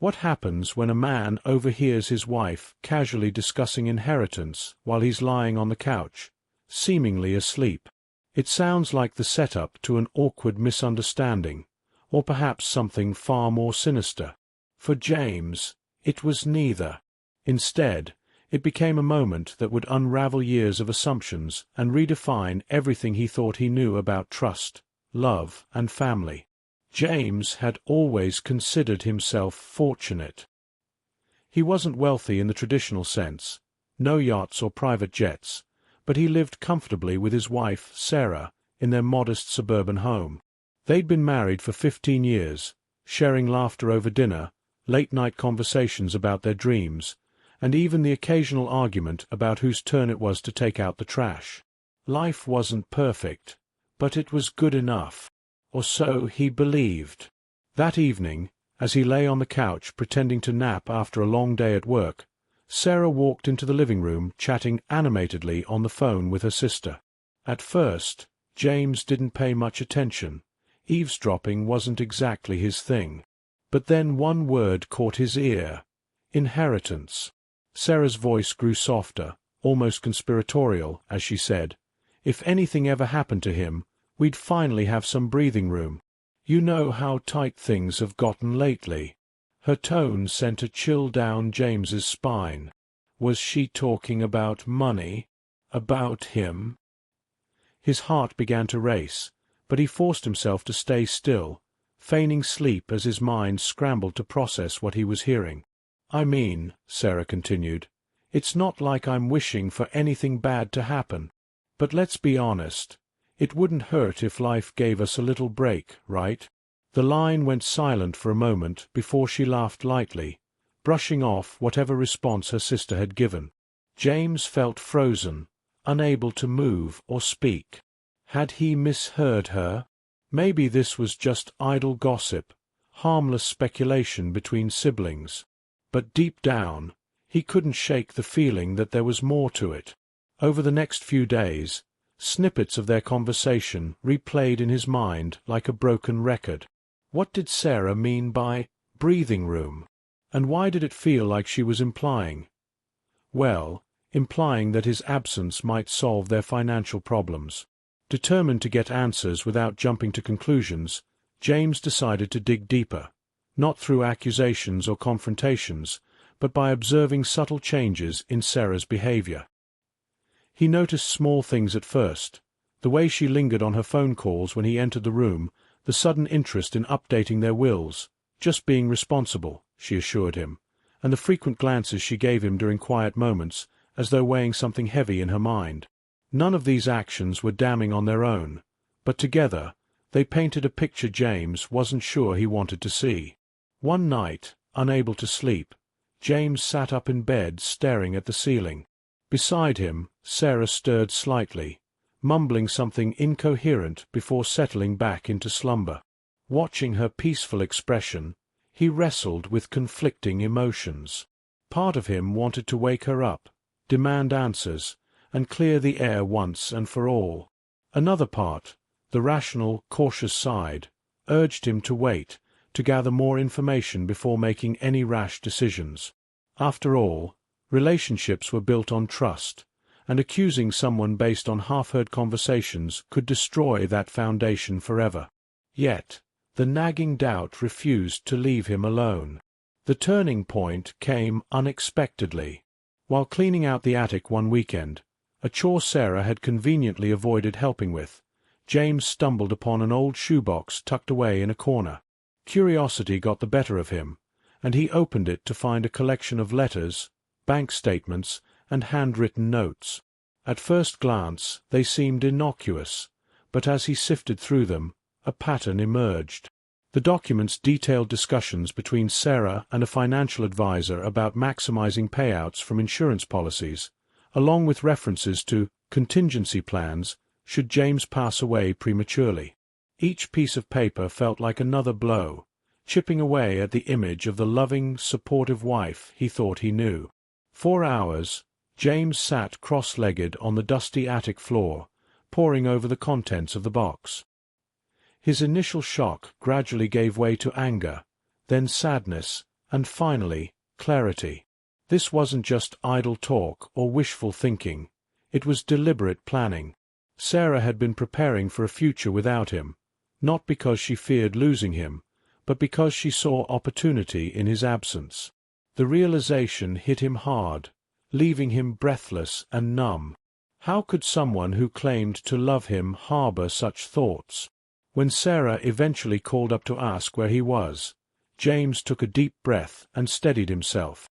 What happens when a man overhears his wife casually discussing inheritance while he's lying on the couch, seemingly asleep? It sounds like the setup to an awkward misunderstanding, or perhaps something far more sinister. For James, it was neither. Instead, it became a moment that would unravel years of assumptions and redefine everything he thought he knew about trust, love, and family. James had always considered himself fortunate. He wasn't wealthy in the traditional sense, no yachts or private jets, but he lived comfortably with his wife, Sarah, in their modest suburban home. They'd been married for 15 years, sharing laughter over dinner, late-night conversations about their dreams, and even the occasional argument about whose turn it was to take out the trash. Life wasn't perfect, but it was good enough. Or so he believed. That evening, as he lay on the couch pretending to nap after a long day at work, Sarah walked into the living room chatting animatedly on the phone with her sister. At first, James didn't pay much attention. Eavesdropping wasn't exactly his thing. But then one word caught his ear: inheritance. Sarah's voice grew softer, almost conspiratorial, as she said, "If anything ever happened to him, we'd finally have some breathing room. You know how tight things have gotten lately." Her tone sent a chill down James's spine. Was she talking about money? About him? His heart began to race, but he forced himself to stay still, feigning sleep as his mind scrambled to process what he was hearing. "I mean," Sarah continued, "it's not like I'm wishing for anything bad to happen. But let's be honest. It wouldn't hurt if life gave us a little break, right?" The line went silent for a moment before she laughed lightly, brushing off whatever response her sister had given. James felt frozen, unable to move or speak. Had he misheard her? Maybe this was just idle gossip, harmless speculation between siblings. But deep down, he couldn't shake the feeling that there was more to it. Over the next few days, snippets of their conversation replayed in his mind like a broken record. What did Sarah mean by breathing room? And why did it feel like she was implying? Well, implying that his absence might solve their financial problems. Determined to get answers without jumping to conclusions, James decided to dig deeper, not through accusations or confrontations, but by observing subtle changes in Sarah's behavior. He noticed small things at first: the way she lingered on her phone calls when he entered the room, the sudden interest in updating their wills, "just being responsible," she assured him, and the frequent glances she gave him during quiet moments, as though weighing something heavy in her mind. None of these actions were damning on their own, but together they painted a picture James wasn't sure he wanted to see. One night, unable to sleep, James sat up in bed staring at the ceiling. Beside him, Sarah stirred slightly, mumbling something incoherent before settling back into slumber. Watching her peaceful expression, he wrestled with conflicting emotions. Part of him wanted to wake her up, demand answers, and clear the air once and for all. Another part, the rational, cautious side, urged him to wait, to gather more information before making any rash decisions. After all, relationships were built on trust, and accusing someone based on half-heard conversations could destroy that foundation forever. Yet, the nagging doubt refused to leave him alone. The turning point came unexpectedly. While cleaning out the attic one weekend, a chore Sarah had conveniently avoided helping with, James stumbled upon an old shoebox tucked away in a corner. Curiosity got the better of him, and he opened it to find a collection of letters, bank statements, and handwritten notes. At first glance they seemed innocuous, but as he sifted through them, a pattern emerged. The documents detailed discussions between Sarah and a financial advisor about maximizing payouts from insurance policies, along with references to contingency plans should James pass away prematurely. Each piece of paper felt like another blow, chipping away at the image of the loving, supportive wife he thought he knew. For hours, James sat cross-legged on the dusty attic floor, poring over the contents of the box. His initial shock gradually gave way to anger, then sadness, And finally, clarity. This wasn't just idle talk or wishful thinking. It was deliberate planning. Sarah had been preparing for a future without him, not because she feared losing him, but because she saw opportunity in his absence. The realization hit him hard, leaving him breathless and numb. How could someone who claimed to love him harbor such thoughts? When Sarah eventually called up to ask where he was, James took a deep breath and steadied himself.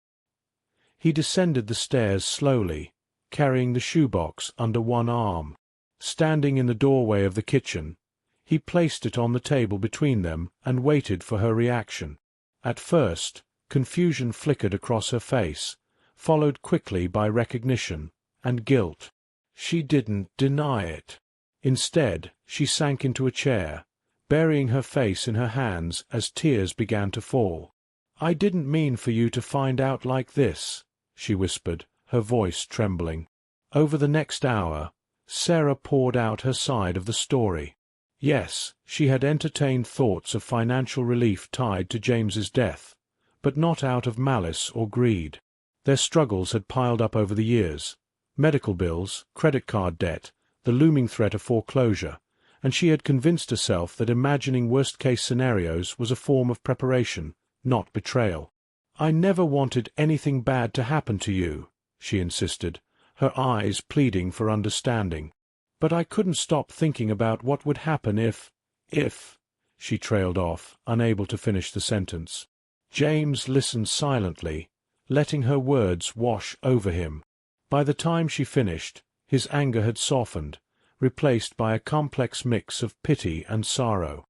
He descended the stairs slowly, carrying the shoebox under one arm. Standing in the doorway of the kitchen, he placed it on the table between them and waited for her reaction. At first, confusion flickered across her face, followed quickly by recognition and guilt. She didn't deny it. Instead, she sank into a chair, burying her face in her hands as tears began to fall. "I didn't mean for you to find out like this," she whispered, her voice trembling. Over the next hour, Sarah poured out her side of the story. Yes, she had entertained thoughts of financial relief tied to James's death, but not out of malice or greed. Their struggles had piled up over the years: medical bills, credit card debt, the looming threat of foreclosure, and she had convinced herself that imagining worst-case scenarios was a form of preparation, not betrayal. "I never wanted anything bad to happen to you," she insisted, her eyes pleading for understanding. "But I couldn't stop thinking about what would happen if, she trailed off, unable to finish the sentence. James listened silently, letting her words wash over him. By the time she finished, his anger had softened, replaced by a complex mix of pity and sorrow.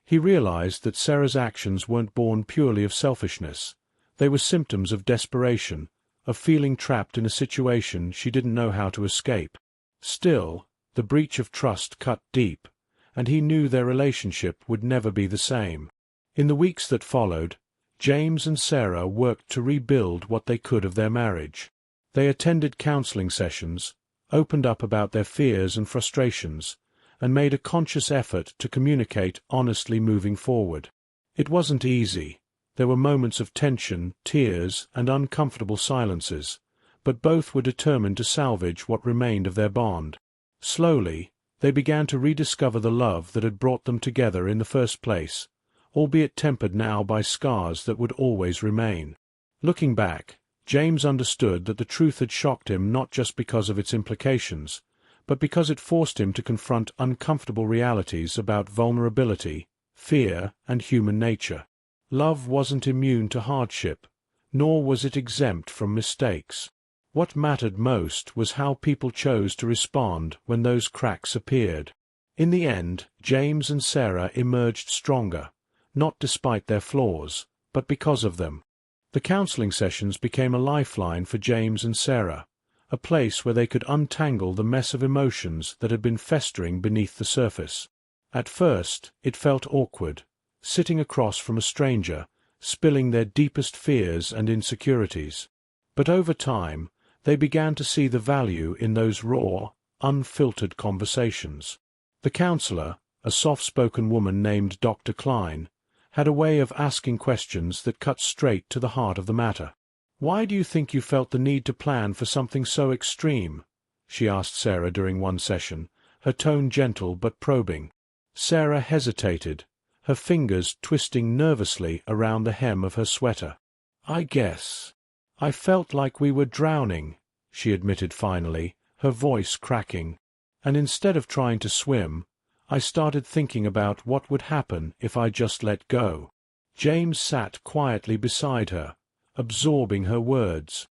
He realized that Sarah's actions weren't born purely of selfishness. They were symptoms of desperation, of feeling trapped in a situation she didn't know how to escape. Still, the breach of trust cut deep, and he knew their relationship would never be the same. In the weeks that followed, James and Sarah worked to rebuild what they could of their marriage. They attended counseling sessions, opened up about their fears and frustrations, and made a conscious effort to communicate honestly moving forward. It wasn't easy. There were moments of tension, tears, and uncomfortable silences, but both were determined to salvage what remained of their bond. Slowly, they began to rediscover the love that had brought them together in the first place, albeit tempered now by scars that would always remain. Looking back, James understood that the truth had shocked him not just because of its implications, but because it forced him to confront uncomfortable realities about vulnerability, fear, and human nature. Love wasn't immune to hardship, nor was it exempt from mistakes. What mattered most was how people chose to respond when those cracks appeared. In the end, James and Sarah emerged stronger, not despite their flaws, but because of them. The counseling sessions became a lifeline for James and Sarah, a place where they could untangle the mess of emotions that had been festering beneath the surface. At first, it felt awkward, sitting across from a stranger, spilling their deepest fears and insecurities. But over time, they began to see the value in those raw, unfiltered conversations. The counselor, a soft-spoken woman named Dr. Klein, had a way of asking questions that cut straight to the heart of the matter. "Why do you think you felt the need to plan for something so extreme?" she asked Sarah during one session, her tone gentle but probing. Sarah hesitated, her fingers twisting nervously around the hem of her sweater. I felt like we were drowning," she admitted finally, her voice cracking. "And instead of trying to swim, I started thinking about what would happen if I just let go." James sat quietly beside her, absorbing her words.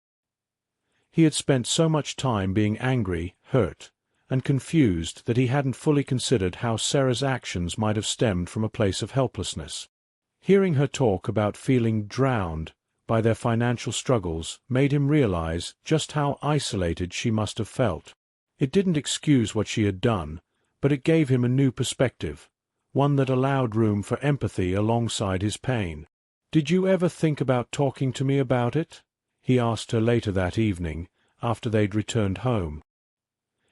He had spent so much time being angry, hurt, and confused that he hadn't fully considered how Sarah's actions might have stemmed from a place of helplessness. Hearing her talk about feeling drowned by their financial struggles made him realize just how isolated she must have felt. It didn't excuse what she had done, but it gave him a new perspective, one that allowed room for empathy alongside his pain. "Did you ever think about talking to me about it?" he asked her later that evening, after they'd returned home.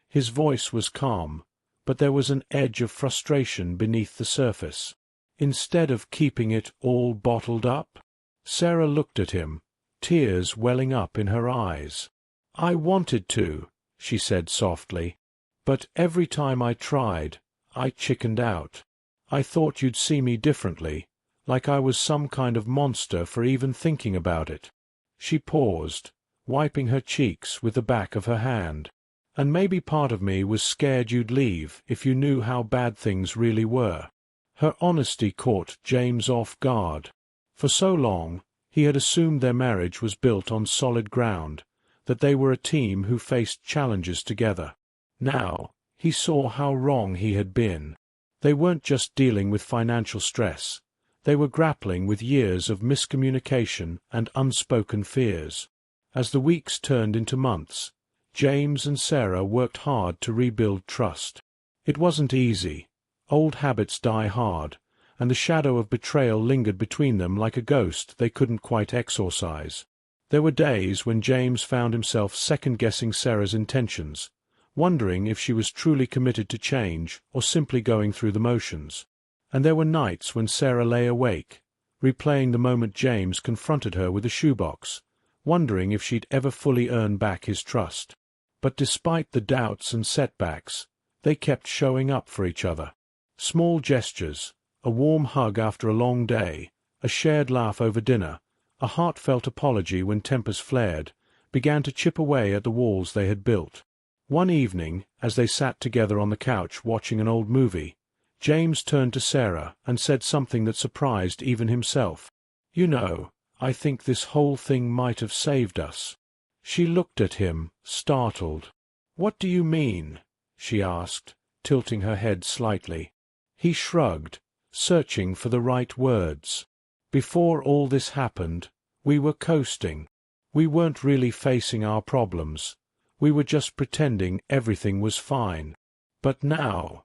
His voice was calm, but there was an edge of frustration beneath the surface. "Instead of keeping it all bottled up?" Sarah looked at him, tears welling up in her eyes. "I wanted to," she said softly. "But every time I tried, I chickened out. I thought you'd see me differently, like I was some kind of monster for even thinking about it." She paused, wiping her cheeks with the back of her hand. "And maybe part of me was scared you'd leave if you knew how bad things really were." Her honesty caught James off guard. For so long, he had assumed their marriage was built on solid ground, that they were a team who faced challenges together. Now, he saw how wrong he had been. They weren't just dealing with financial stress. They were grappling with years of miscommunication and unspoken fears. As the weeks turned into months, James and Sarah worked hard to rebuild trust. It wasn't easy. Old habits die hard, and the shadow of betrayal lingered between them like a ghost they couldn't quite exorcise. There were days when James found himself second-guessing Sarah's intentions, wondering if she was truly committed to change or simply going through the motions. And there were nights when Sarah lay awake, replaying the moment James confronted her with a shoebox, wondering if she'd ever fully earn back his trust. But despite the doubts and setbacks, they kept showing up for each other. Small gestures, a warm hug after a long day, a shared laugh over dinner, a heartfelt apology when tempers flared, began to chip away at the walls they had built. One evening, as they sat together on the couch watching an old movie, James turned to Sarah and said something that surprised even himself. "You know, I think this whole thing might have saved us." She looked at him, startled. "What do you mean?" she asked, tilting her head slightly. He shrugged, searching for the right words. "Before all this happened, we were coasting. We weren't really facing our problems. We were just pretending everything was fine. But now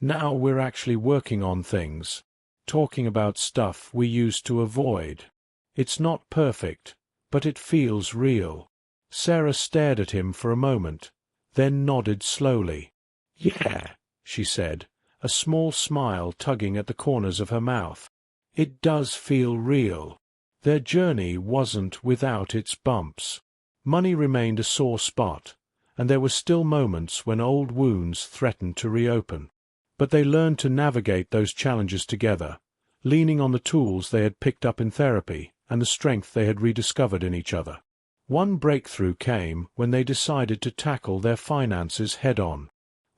we're actually working on things, talking about stuff we used to avoid. It's not perfect, but it feels real." Sarah stared at him for a moment, then nodded slowly. "Yeah," she said, a small smile tugging at the corners of her mouth. "It does feel real." Their journey wasn't without its bumps. Money remained a sore spot, and there were still moments when old wounds threatened to reopen. But they learned to navigate those challenges together, leaning on the tools they had picked up in therapy and the strength they had rediscovered in each other. One breakthrough came when they decided to tackle their finances head-on.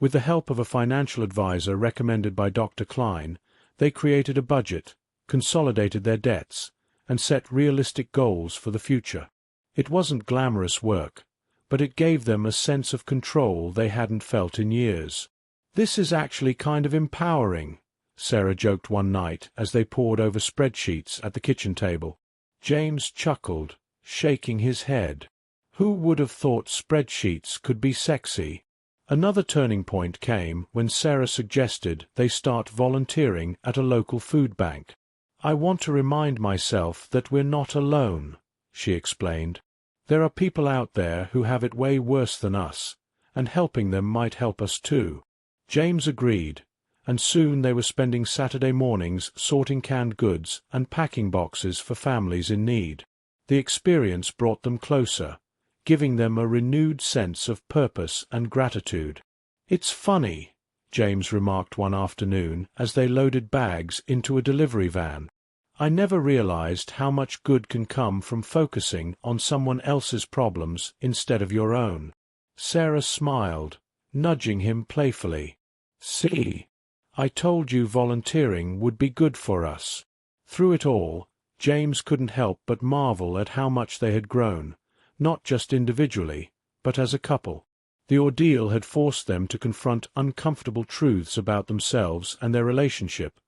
With the help of a financial advisor recommended by Dr. Klein, they created a budget, consolidated their debts, and set realistic goals for the future. It wasn't glamorous work, but it gave them a sense of control they hadn't felt in years. "This is actually kind of empowering," Sarah joked one night as they pored over spreadsheets at the kitchen table. James chuckled, shaking his head. Who would have thought spreadsheets could be sexy? Another turning point came when Sarah suggested they start volunteering at a local food bank. "I want to remind myself that we're not alone," she explained. "There are people out there who have it way worse than us, and helping them might help us too." James agreed, and soon they were spending Saturday mornings sorting canned goods and packing boxes for families in need. The experience brought them closer, giving them a renewed sense of purpose and gratitude. "It's funny," James remarked one afternoon as they loaded bags into a delivery van. "I never realized how much good can come from focusing on someone else's problems instead of your own." Sarah smiled, nudging him playfully. "See, I told you volunteering would be good for us." Through it all, James couldn't help but marvel at how much they had grown, not just individually, but as a couple. The ordeal had forced them to confront uncomfortable truths about themselves and their relationship,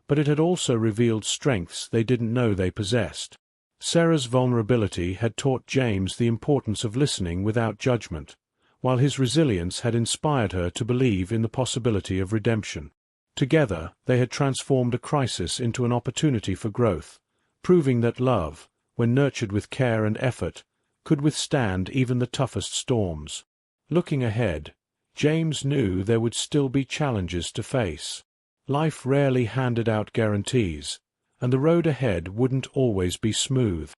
but it had also revealed strengths they didn't know they possessed. Sarah's vulnerability had taught James the importance of listening without judgment, while his resilience had inspired her to believe in the possibility of redemption. Together, they had transformed a crisis into an opportunity for growth, proving that love, when nurtured with care and effort, could withstand even the toughest storms. Looking ahead, James knew there would still be challenges to face. Life rarely handed out guarantees, and the road ahead wouldn't always be smooth.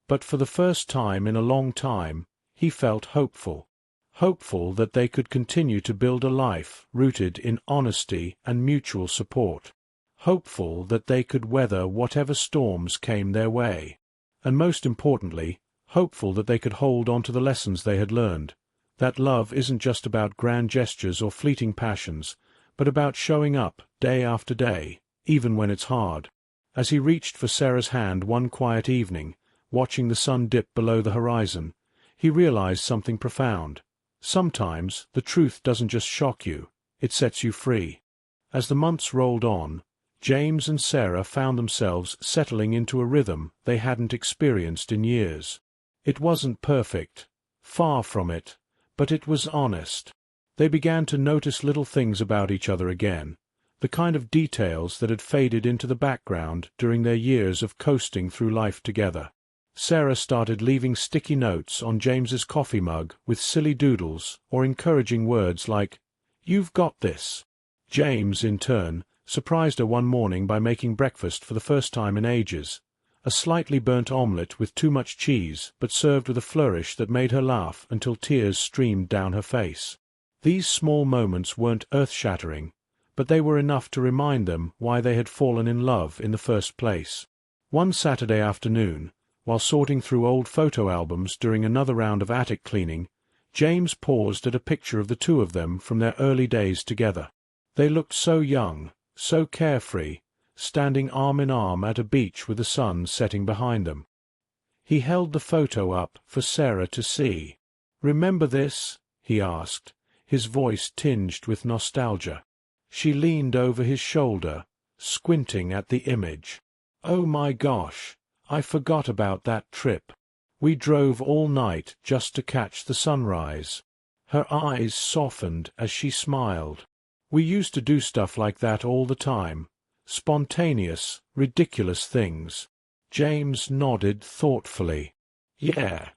But for the first time in a long time, he felt hopeful. Hopeful that they could continue to build a life rooted in honesty and mutual support. Hopeful that they could weather whatever storms came their way. And most importantly, hopeful that they could hold on to the lessons they had learned. That love isn't just about grand gestures or fleeting passions, but about showing up day after day, even when it's hard. As he reached for Sarah's hand one quiet evening, watching the sun dip below the horizon, he realized something profound. Sometimes the truth doesn't just shock you, it sets you free. As the months rolled on, James and Sarah found themselves settling into a rhythm they hadn't experienced in years. It wasn't perfect, far from it, but it was honest. They began to notice little things about each other again, the kind of details that had faded into the background during their years of coasting through life together. Sarah started leaving sticky notes on James's coffee mug with silly doodles or encouraging words like, "You've got this." James, in turn, surprised her one morning by making breakfast for the first time in ages, a slightly burnt omelette with too much cheese but served with a flourish that made her laugh until tears streamed down her face. These small moments weren't earth-shattering, but they were enough to remind them why they had fallen in love in the first place. One Saturday afternoon, while sorting through old photo albums during another round of attic cleaning, James paused at a picture of the two of them from their early days together. They looked so young, so carefree, standing arm in arm at a beach with the sun setting behind them. He held the photo up for Sarah to see. "Remember this?" he asked, his voice tinged with nostalgia. She leaned over his shoulder, squinting at the image. "Oh my gosh, I forgot about that trip. We drove all night just to catch the sunrise." Her eyes softened as she smiled. "We used to do stuff like that all the time. Spontaneous, ridiculous things." James nodded thoughtfully. "Yeah.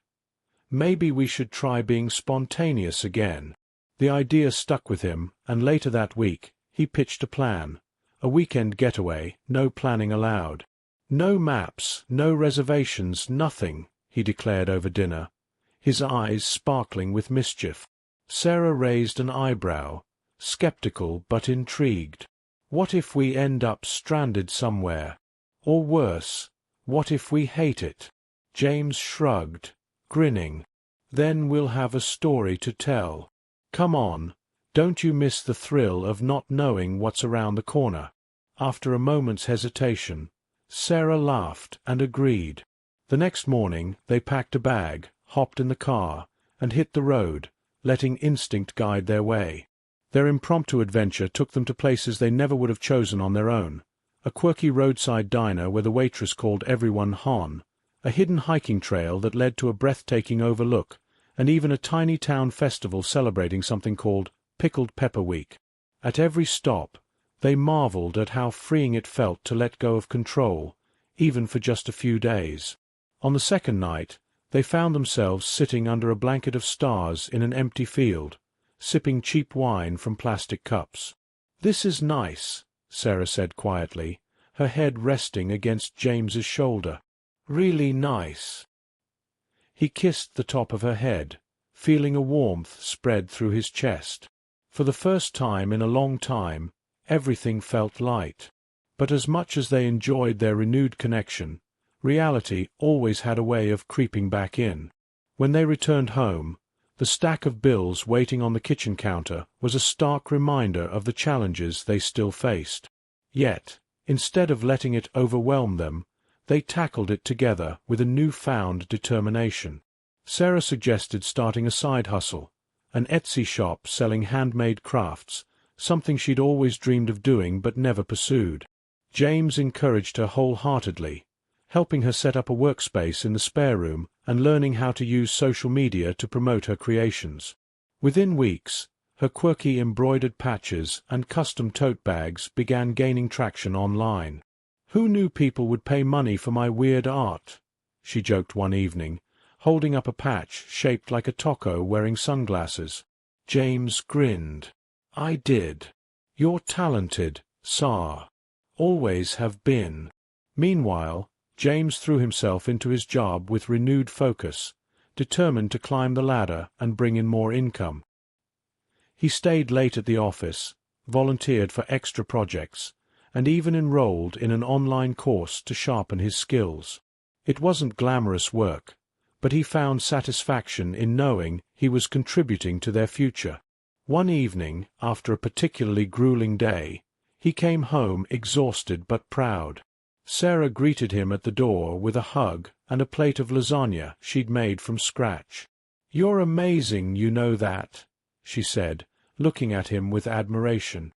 Maybe we should try being spontaneous again." The idea stuck with him, and later that week, he pitched a plan. A weekend getaway, no planning allowed. "No maps, no reservations, nothing," he declared over dinner, his eyes sparkling with mischief. Sarah raised an eyebrow, skeptical but intrigued. "What if we end up stranded somewhere? Or worse, what if we hate it?" James shrugged, grinning. "Then we'll have a story to tell. Come on, don't you miss the thrill of not knowing what's around the corner?" After a moment's hesitation, Sarah laughed and agreed. The next morning they packed a bag, hopped in the car, and hit the road, letting instinct guide their way. Their impromptu adventure took them to places they never would have chosen on their own. A quirky roadside diner where the waitress called everyone Hon, a hidden hiking trail that led to a breathtaking overlook, and even a tiny town festival celebrating something called Pickled Pepper Week. At every stop, they marveled at how freeing it felt to let go of control, even for just a few days. On the second night, they found themselves sitting under a blanket of stars in an empty field, sipping cheap wine from plastic cups. "This is nice," Sarah said quietly, her head resting against James's shoulder. "Really nice." He kissed the top of her head, feeling a warmth spread through his chest. For the first time in a long time, everything felt light. But as much as they enjoyed their renewed connection, reality always had a way of creeping back in. When they returned home, the stack of bills waiting on the kitchen counter was a stark reminder of the challenges they still faced. Yet, instead of letting it overwhelm them, they tackled it together with a newfound determination. Sarah suggested starting a side hustle, an Etsy shop selling handmade crafts, something she'd always dreamed of doing but never pursued. James encouraged her wholeheartedly, helping her set up a workspace in the spare room and learning how to use social media to promote her creations. Within weeks, her quirky embroidered patches and custom tote bags began gaining traction online. "Who knew people would pay money for my weird art?" she joked one evening, holding up a patch shaped like a taco wearing sunglasses. James grinned. "I did. You're talented, Sar. Always have been." Meanwhile, James threw himself into his job with renewed focus, determined to climb the ladder and bring in more income. He stayed late at the office, volunteered for extra projects, and even enrolled in an online course to sharpen his skills. It wasn't glamorous work, but he found satisfaction in knowing he was contributing to their future. One evening, after a particularly grueling day, he came home exhausted but proud. Sarah greeted him at the door with a hug and a plate of lasagna she'd made from scratch. "You're amazing, you know that," she said, looking at him with admiration.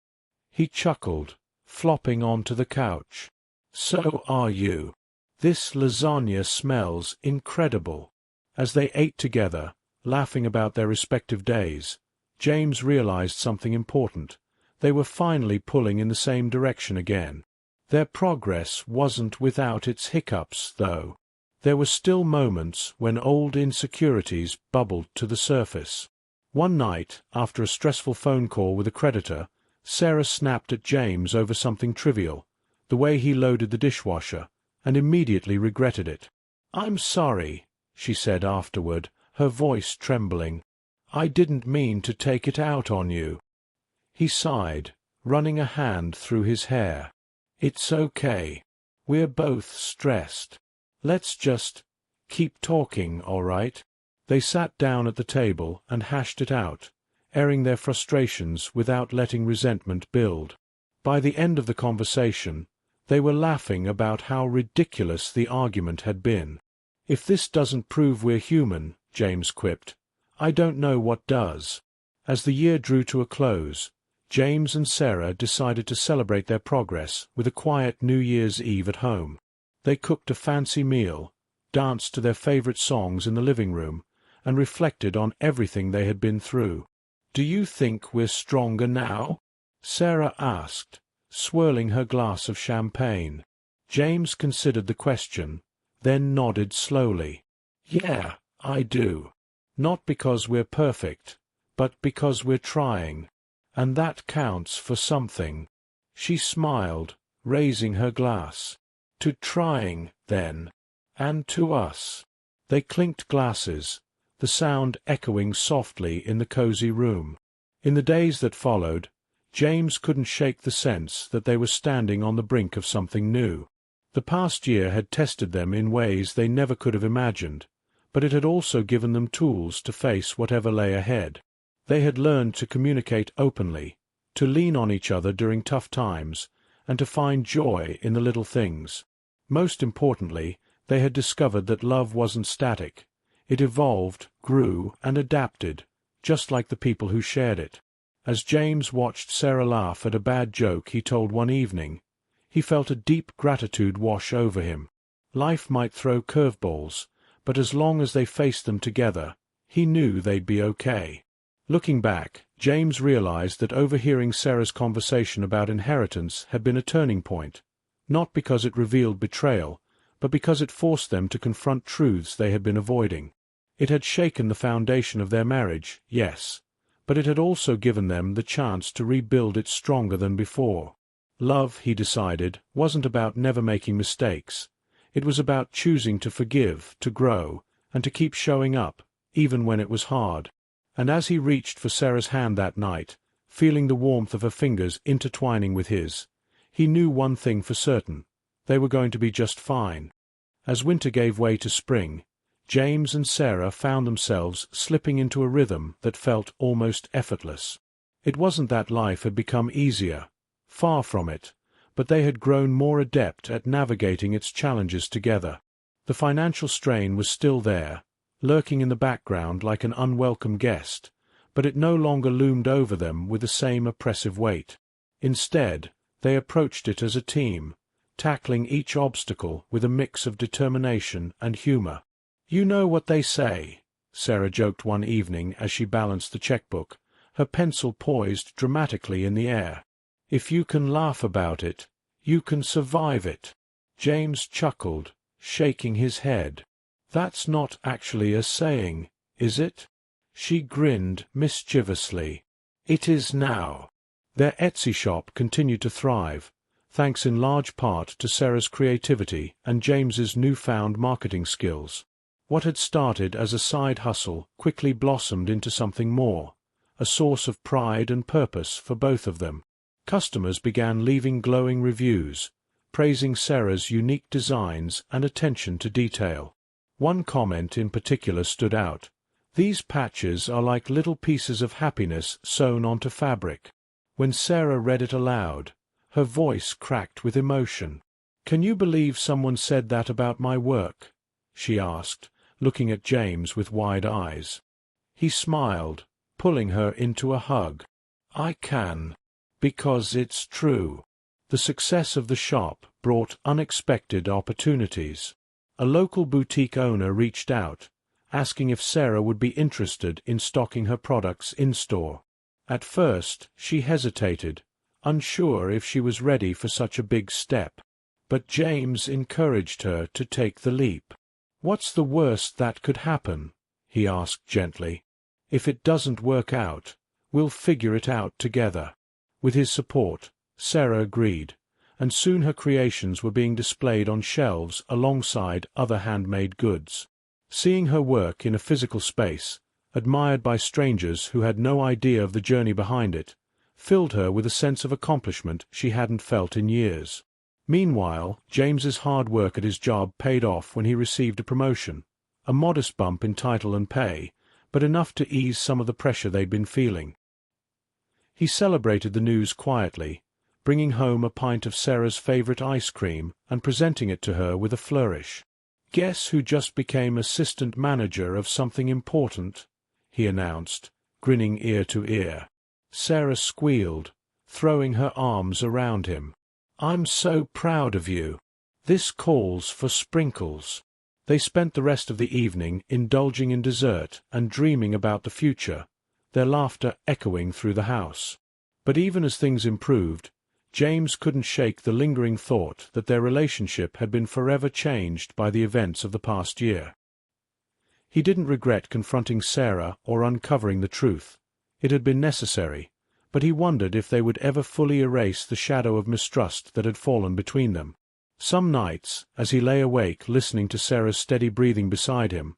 He chuckled, flopping onto the couch. "So are you. This lasagna smells incredible." As they ate together, laughing about their respective days, James realized something important. They were finally pulling in the same direction again. Their progress wasn't without its hiccups, though. There were still moments when old insecurities bubbled to the surface. One night, after a stressful phone call with a creditor, Sarah snapped at James over something trivial, the way he loaded the dishwasher, and immediately regretted it. "I'm sorry," she said afterward, her voice trembling. "I didn't mean to take it out on you." He sighed, running a hand through his hair. "It's okay. We're both stressed. Let's just keep talking, all right?" They sat down at the table and hashed it out, airing their frustrations without letting resentment build. By the end of the conversation, they were laughing about how ridiculous the argument had been. "If this doesn't prove we're human," James quipped, "I don't know what does." As the year drew to a close, James and Sarah decided to celebrate their progress with a quiet New Year's Eve at home. They cooked a fancy meal, danced to their favorite songs in the living room, and reflected on everything they had been through. "Do you think we're stronger now?" Sarah asked, swirling her glass of champagne. James considered the question, then nodded slowly. "Yeah, I do. Not because we're perfect, but because we're trying. And that counts for something." She smiled, raising her glass. "To trying, then. And to us." They clinked glasses, the sound echoing softly in the cozy room. In the days that followed, James couldn't shake the sense that they were standing on the brink of something new. The past year had tested them in ways they never could have imagined, but it had also given them tools to face whatever lay ahead. They had learned to communicate openly, to lean on each other during tough times, and to find joy in the little things. Most importantly, they had discovered that love wasn't static. It evolved, grew, and adapted, just like the people who shared it. As James watched Sarah laugh at a bad joke he told one evening, he felt a deep gratitude wash over him. Life might throw curveballs, but as long as they faced them together, he knew they'd be okay. Looking back, James realized that overhearing Sarah's conversation about inheritance had been a turning point, not because it revealed betrayal, but because it forced them to confront truths they had been avoiding. It had shaken the foundation of their marriage, yes, but it had also given them the chance to rebuild it stronger than before. Love, he decided, wasn't about never making mistakes. It was about choosing to forgive, to grow, and to keep showing up, even when it was hard. And as he reached for Sarah's hand that night, feeling the warmth of her fingers intertwining with his, he knew one thing for certain: they were going to be just fine. As winter gave way to spring, James and Sarah found themselves slipping into a rhythm that felt almost effortless. It wasn't that life had become easier, far from it, but they had grown more adept at navigating its challenges together. The financial strain was still there, lurking in the background like an unwelcome guest, but it no longer loomed over them with the same oppressive weight. Instead, they approached it as a team, tackling each obstacle with a mix of determination and humor. "You know what they say," Sarah joked one evening as she balanced the checkbook, her pencil poised dramatically in the air. "If you can laugh about it, you can survive it." James chuckled, shaking his head. "That's not actually a saying, is it?" She grinned mischievously. "It is now." Their Etsy shop continued to thrive, thanks in large part to Sarah's creativity and James's newfound marketing skills. What had started as a side hustle quickly blossomed into something more, a source of pride and purpose for both of them. Customers began leaving glowing reviews, praising Sarah's unique designs and attention to detail. One comment in particular stood out. "These patches are like little pieces of happiness sewn onto fabric." When Sarah read it aloud, her voice cracked with emotion. "Can you believe someone said that about my work?" she asked, looking at James with wide eyes. He smiled, pulling her into a hug. "I can. Because it's true." The success of the shop brought unexpected opportunities. A local boutique owner reached out, asking if Sarah would be interested in stocking her products in-store. At first, she hesitated, unsure if she was ready for such a big step. But James encouraged her to take the leap. "What's the worst that could happen?" he asked gently. "If it doesn't work out, we'll figure it out together." With his support, Sarah agreed, and soon her creations were being displayed on shelves alongside other handmade goods. Seeing her work in a physical space, admired by strangers who had no idea of the journey behind it, filled her with a sense of accomplishment she hadn't felt in years. Meanwhile, James's hard work at his job paid off when he received a promotion, a modest bump in title and pay, but enough to ease some of the pressure they'd been feeling. He celebrated the news quietly, bringing home a pint of Sarah's favorite ice cream and presenting it to her with a flourish. "Guess who just became assistant manager of something important?" he announced, grinning ear to ear. Sarah squealed, throwing her arms around him. "I'm so proud of you. This calls for sprinkles." They spent the rest of the evening indulging in dessert and dreaming about the future, their laughter echoing through the house. But even as things improved, James couldn't shake the lingering thought that their relationship had been forever changed by the events of the past year. He didn't regret confronting Sarah or uncovering the truth. It had been necessary, but he wondered if they would ever fully erase the shadow of mistrust that had fallen between them. Some nights, as he lay awake listening to Sarah's steady breathing beside him,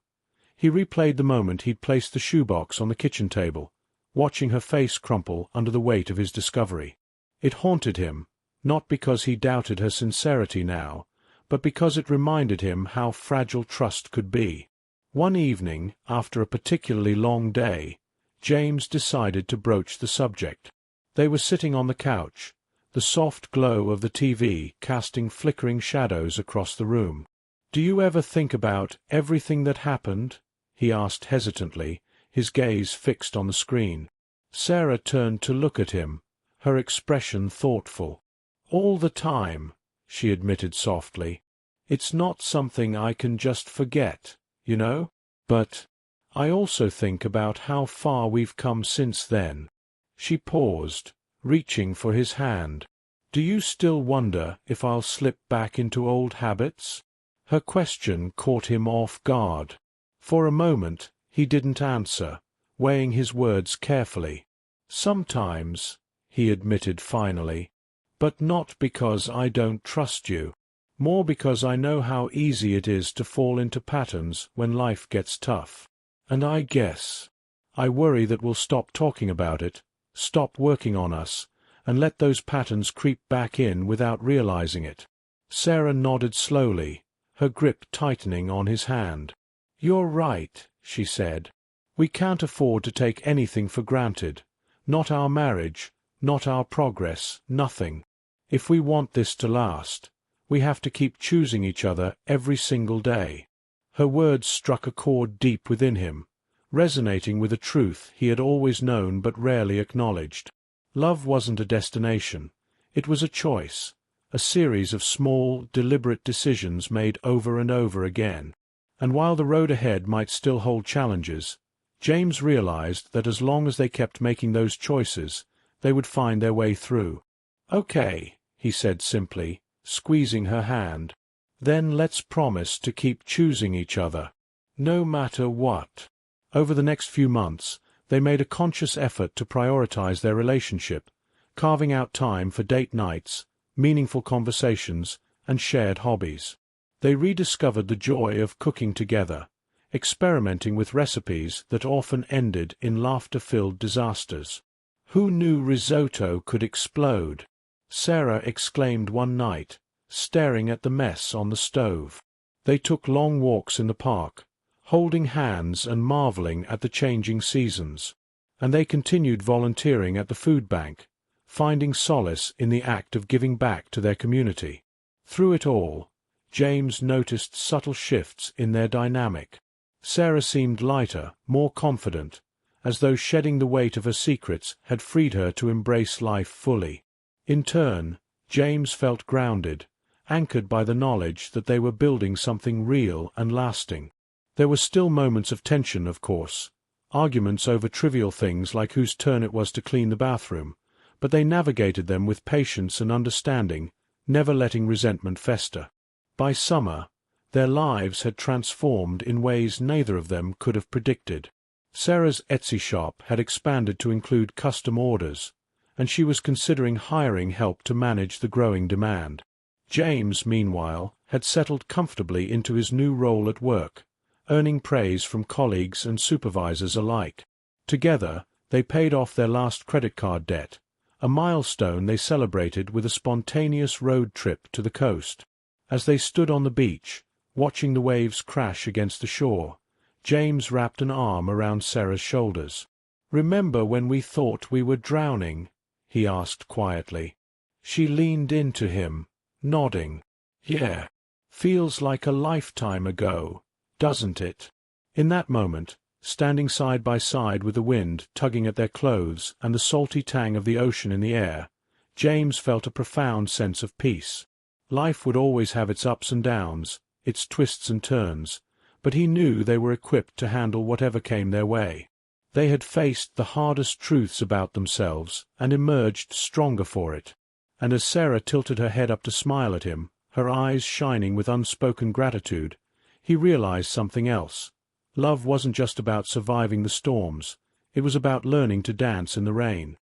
he replayed the moment he'd placed the shoebox on the kitchen table, watching her face crumple under the weight of his discovery. It haunted him, not because he doubted her sincerity now, but because it reminded him how fragile trust could be. One evening, after a particularly long day, James decided to broach the subject. They were sitting on the couch, the soft glow of the TV casting flickering shadows across the room. "Do you ever think about everything that happened?" he asked hesitantly, his gaze fixed on the screen. Sarah turned to look at him, her expression thoughtful. "All the time," she admitted softly. "It's not something I can just forget, you know? But I also think about how far we've come since then." She paused, reaching for his hand. "Do you still wonder if I'll slip back into old habits?" Her question caught him off guard. For a moment, he didn't answer, weighing his words carefully. "Sometimes," he admitted finally, "but not because I don't trust you. More because I know how easy it is to fall into patterns when life gets tough. And I worry that we'll stop talking about it, stop working on us, and let those patterns creep back in without realizing it." Sarah nodded slowly, her grip tightening on his hand. "You're right," she said. "We can't afford to take anything for granted. Not our marriage, not our progress, nothing. If we want this to last, we have to keep choosing each other every single day." Her words struck a chord deep within him, resonating with a truth he had always known but rarely acknowledged. Love wasn't a destination. It was a choice, a series of small, deliberate decisions made over and over again. And while the road ahead might still hold challenges, James realized that as long as they kept making those choices, they would find their way through. "Okay," he said simply, squeezing her hand. "Then let's promise to keep choosing each other, no matter what." Over the next few months, they made a conscious effort to prioritize their relationship, carving out time for date nights, meaningful conversations, and shared hobbies. They rediscovered the joy of cooking together, experimenting with recipes that often ended in laughter-filled disasters. "Who knew risotto could explode?" Sarah exclaimed one night, staring at the mess on the stove. They took long walks in the park, holding hands and marveling at the changing seasons. And they continued volunteering at the food bank, finding solace in the act of giving back to their community. Through it all, James noticed subtle shifts in their dynamic. Sarah seemed lighter, more confident, as though shedding the weight of her secrets had freed her to embrace life fully. In turn, James felt grounded, anchored by the knowledge that they were building something real and lasting. There were still moments of tension, of course, arguments over trivial things like whose turn it was to clean the bathroom, but they navigated them with patience and understanding, never letting resentment fester. By summer, their lives had transformed in ways neither of them could have predicted. Sarah's Etsy shop had expanded to include custom orders, and she was considering hiring help to manage the growing demand. James, meanwhile, had settled comfortably into his new role at work, earning praise from colleagues and supervisors alike. Together, they paid off their last credit card debt, a milestone they celebrated with a spontaneous road trip to the coast. As they stood on the beach, watching the waves crash against the shore, James wrapped an arm around Sarah's shoulders. "Remember when we thought we were drowning?" he asked quietly. She leaned into him, nodding. "Yeah. Feels like a lifetime ago, doesn't it?" In that moment, standing side by side with the wind tugging at their clothes and the salty tang of the ocean in the air, James felt a profound sense of peace. Life would always have its ups and downs, its twists and turns, but he knew they were equipped to handle whatever came their way. They had faced the hardest truths about themselves and emerged stronger for it. And as Sarah tilted her head up to smile at him, her eyes shining with unspoken gratitude, he realized something else. Love wasn't just about surviving the storms, it was about learning to dance in the rain.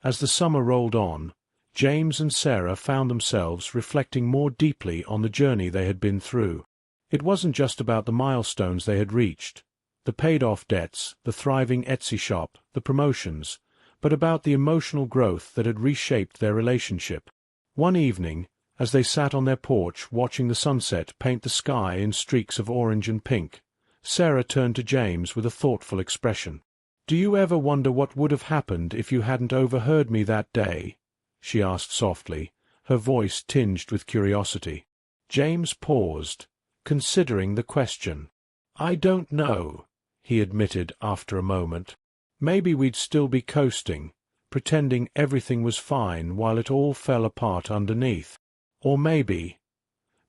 As the summer rolled on, James and Sarah found themselves reflecting more deeply on the journey they had been through. It wasn't just about the milestones they had reached, the paid-off debts, the thriving Etsy shop, the promotions, but about the emotional growth that had reshaped their relationship. One evening, as they sat on their porch watching the sunset paint the sky in streaks of orange and pink, Sarah turned to James with a thoughtful expression. "Do you ever wonder what would have happened if you hadn't overheard me that day?" she asked softly, her voice tinged with curiosity. James paused, considering the question. "I don't know," he admitted after a moment. "Maybe we'd still be coasting, pretending everything was fine while it all fell apart underneath. Or maybe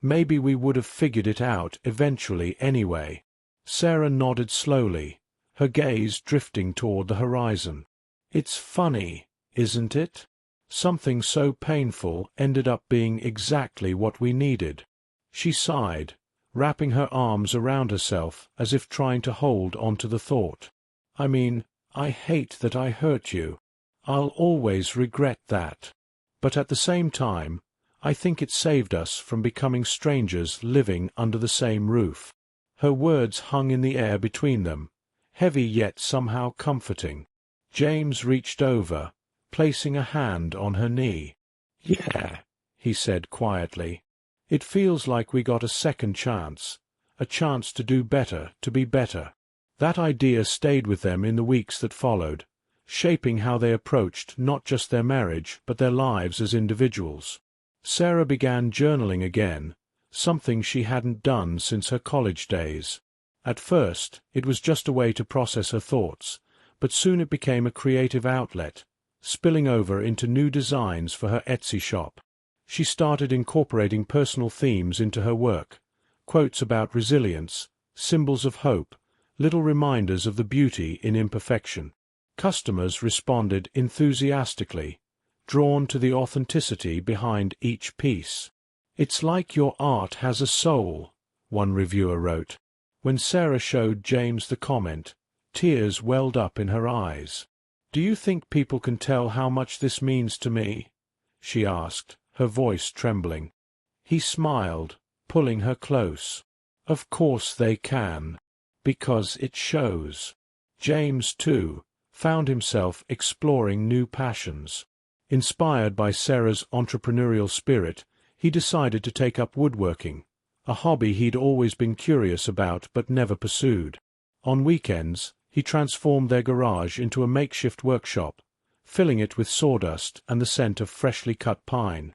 we would have figured it out eventually anyway." Sarah nodded slowly, her gaze drifting toward the horizon. "It's funny, isn't it? Something so painful ended up being exactly what we needed." She sighed, wrapping her arms around herself as if trying to hold onto the thought. "I mean, I hate that I hurt you. I'll always regret that. But at the same time, I think it saved us from becoming strangers living under the same roof." Her words hung in the air between them, heavy yet somehow comforting. James reached over, placing a hand on her knee. "Yeah," he said quietly. "It feels like we got a second chance, a chance to do better, to be better." That idea stayed with them in the weeks that followed, shaping how they approached not just their marriage but their lives as individuals. Sarah began journaling again, something she hadn't done since her college days. At first, it was just a way to process her thoughts, but soon it became a creative outlet, spilling over into new designs for her Etsy shop. She started incorporating personal themes into her work, quotes about resilience, symbols of hope, little reminders of the beauty in imperfection. Customers responded enthusiastically, drawn to the authenticity behind each piece. "It's like your art has a soul," one reviewer wrote. When Sarah showed James the comment, tears welled up in her eyes. "Do you think people can tell how much this means to me?" she asked, her voice trembling. He smiled, pulling her close. Of course they can. Because it shows. James, too, found himself exploring new passions. Inspired by Sarah's entrepreneurial spirit, he decided to take up woodworking, a hobby he'd always been curious about but never pursued. On weekends, he transformed their garage into a makeshift workshop, filling it with sawdust and the scent of freshly cut pine.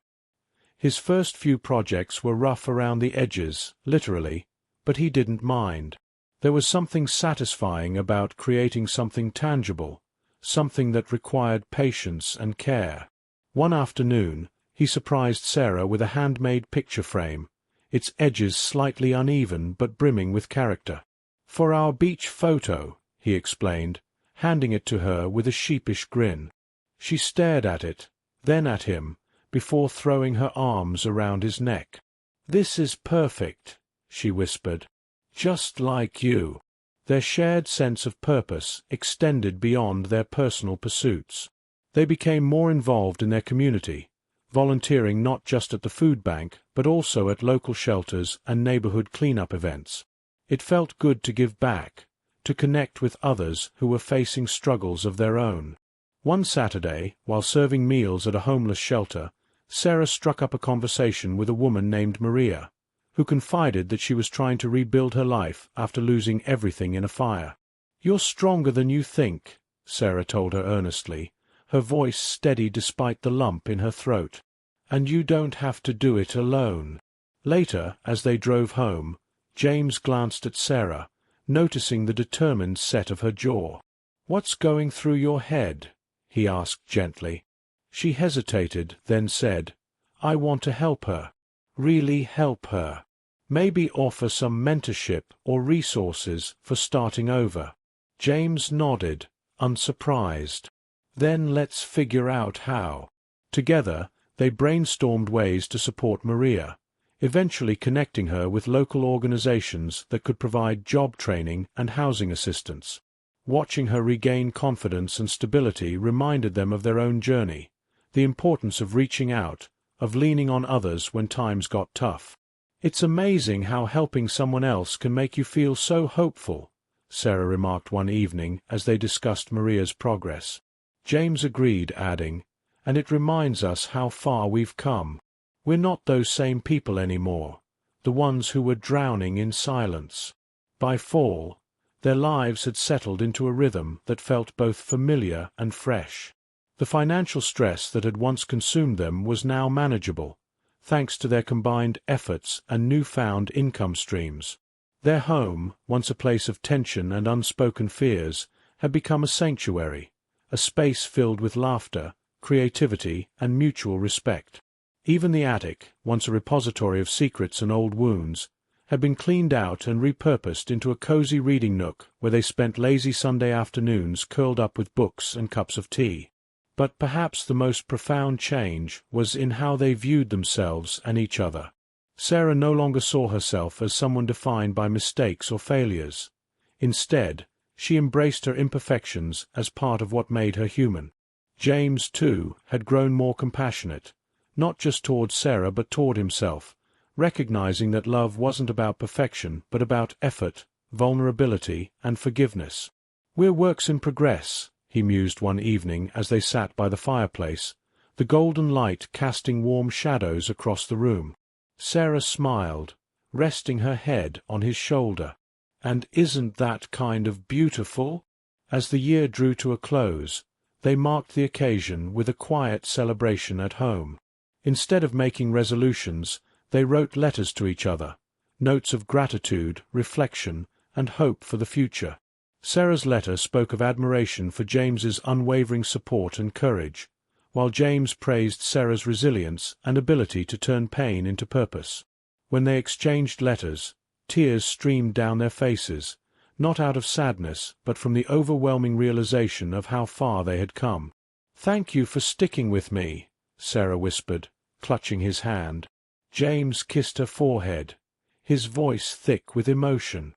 His first few projects were rough around the edges, literally, but he didn't mind. There was something satisfying about creating something tangible, something that required patience and care. One afternoon, he surprised Sarah with a handmade picture frame, its edges slightly uneven but brimming with character. "For our beach photo," he explained, handing it to her with a sheepish grin. She stared at it, then at him, before throwing her arms around his neck. "This is perfect," she whispered. "Just like you." Their shared sense of purpose extended beyond their personal pursuits. They became more involved in their community, volunteering not just at the food bank but also at local shelters and neighborhood cleanup events. It felt good to give back, to connect with others who were facing struggles of their own. One Saturday, while serving meals at a homeless shelter, Sarah struck up a conversation with a woman named Maria, who confided that she was trying to rebuild her life after losing everything in a fire. "You're stronger than you think," Sarah told her earnestly, her voice steady despite the lump in her throat. "And you don't have to do it alone." Later, as they drove home, James glanced at Sarah, noticing the determined set of her jaw. "What's going through your head?" he asked gently. She hesitated, then said, "I want to help her. Really help her. Maybe offer some mentorship or resources for starting over." James nodded, unsurprised. "Then let's figure out how." Together, they brainstormed ways to support Maria, eventually connecting her with local organizations that could provide job training and housing assistance. Watching her regain confidence and stability reminded them of their own journey, the importance of reaching out, of leaning on others when times got tough. "It's amazing how helping someone else can make you feel so hopeful," Sarah remarked one evening as they discussed Maria's progress. James agreed, adding, "And it reminds us how far we've come. We're not those same people anymore, the ones who were drowning in silence." By fall, their lives had settled into a rhythm that felt both familiar and fresh. The financial stress that had once consumed them was now manageable, thanks to their combined efforts and newfound income streams. Their home, once a place of tension and unspoken fears, had become a sanctuary, a space filled with laughter, creativity, and mutual respect. Even the attic, once a repository of secrets and old wounds, had been cleaned out and repurposed into a cozy reading nook where they spent lazy Sunday afternoons curled up with books and cups of tea. But perhaps the most profound change was in how they viewed themselves and each other. Sarah no longer saw herself as someone defined by mistakes or failures. Instead, she embraced her imperfections as part of what made her human. James, too, had grown more compassionate, not just toward Sarah but toward himself, recognizing that love wasn't about perfection but about effort, vulnerability, and forgiveness. "We're works in progress," he mused one evening as they sat by the fireplace, the golden light casting warm shadows across the room. Sarah smiled, resting her head on his shoulder. "And isn't that kind of beautiful?" As the year drew to a close, they marked the occasion with a quiet celebration at home. Instead of making resolutions, they wrote letters to each other, notes of gratitude, reflection, and hope for the future. Sarah's letter spoke of admiration for James's unwavering support and courage, while James praised Sarah's resilience and ability to turn pain into purpose. When they exchanged letters, tears streamed down their faces, not out of sadness but from the overwhelming realization of how far they had come. "Thank you for sticking with me," Sarah whispered, clutching his hand. James kissed her forehead, his voice thick with emotion.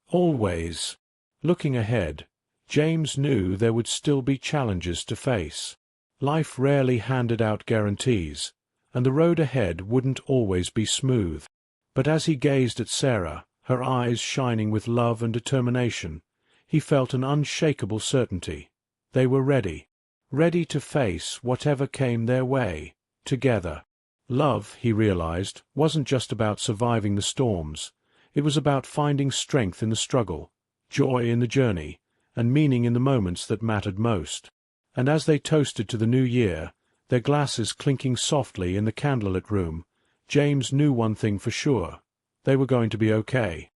"Always." Looking ahead, James knew there would still be challenges to face. Life rarely handed out guarantees, and the road ahead wouldn't always be smooth. But as he gazed at Sarah, her eyes shining with love and determination, he felt an unshakable certainty. They were ready. Ready to face whatever came their way, together. Love, he realized, wasn't just about surviving the storms. It was about finding strength in the struggle, joy in the journey, and meaning in the moments that mattered most. And as they toasted to the new year, their glasses clinking softly in the candlelit room, James knew one thing for sure. They were going to be okay.